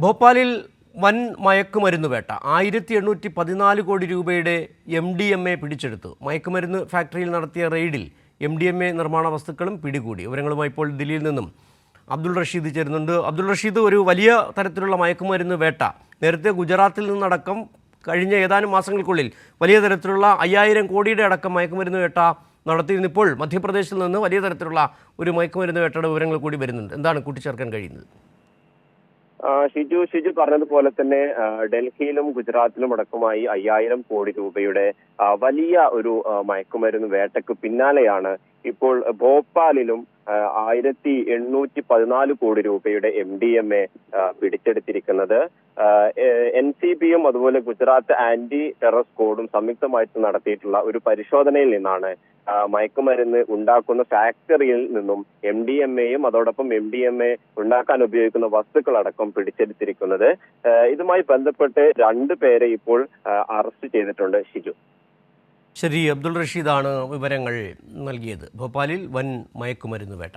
ഭോപ്പാലിൽ വൻ മയക്കുമരുന്ന് വേട്ട 1814 കോടി രൂപയുടെ MDMA പിടിച്ചെടുത്തു. മയക്കുമരുന്ന് ഫാക്ടറിയിൽ നടത്തിയ റെയ്ഡിൽ MDMA നിർമ്മാണ വസ്തുക്കളും പിടികൂടി. വിവരങ്ങളുമായി ഇപ്പോൾ ദില്ലിയിൽ നിന്നും അബ്ദുൾ റഷീദ് ചേരുന്നുണ്ട്. അബ്ദുൾ റഷീദ്, ഒരു വലിയ തരത്തിലുള്ള മയക്കുമരുന്ന് വേട്ട നേരത്തെ ഗുജറാത്തിൽ നിന്നടക്കം കഴിഞ്ഞ ഏതാനും മാസങ്ങൾക്കുള്ളിൽ വലിയ തരത്തിലുള്ള 5000 കോടിയുടെ അടക്കം മയക്കുമരുന്ന് വേട്ട നടത്തിയിരുന്നു. ഇപ്പോൾ മധ്യപ്രദേശിൽ നിന്ന് വലിയ തരത്തിലുള്ള ഒരു മയക്കുമരുന്ന് വേട്ടയുടെ വിവരങ്ങൾ കൂടി വരുന്നുണ്ട്. എന്താണ് കൂട്ടിച്ചേർക്കാൻ കഴിയുന്നത്? ഷിജു പറഞ്ഞതുപോലെ തന്നെ ഡൽഹിയിലും ഗുജറാത്തിലും അടക്കമായി 5000 കോടി രൂപയുടെ വലിയ ഒരു മയക്കുമരുന്ന് വേട്ടയ്ക്ക് പിന്നാലെയാണ് ഇപ്പോൾ ഭോപ്പാലിലും 1814 കോടി രൂപയുടെ MDMA പിടിച്ചെടുത്തിരിക്കുന്നത്. NCBയും അതുപോലെ ഗുജറാത്ത് ആന്റി ടെറർ സ്ക്വാഡും സംയുക്തമായിട്ട് നടത്തിയിട്ടുള്ള ഒരു പരിശോധനയിൽ നിന്നാണ് മയക്കുമരുന്ന് ഉണ്ടാക്കുന്ന ഫാക്ടറിയിൽ നിന്നും MDMAയും അതോടൊപ്പം MDMA ഉണ്ടാക്കാൻ ഉപയോഗിക്കുന്ന വസ്തുക്കളടക്കം പിടിച്ചെടുത്തിരിക്കുന്നത്. ഇതുമായി ബന്ധപ്പെട്ട് 2 പേരെ ഇപ്പോൾ അറസ്റ്റ് ചെയ്തിട്ടുണ്ട്. ഷിജു. ശരി, അബ്ദുൾ റഷീദാണ് വിവരങ്ങൾ നൽകിയത്. ഭോപ്പാലിൽ വൻ മയക്കുമരുന്ന് വേട്ട.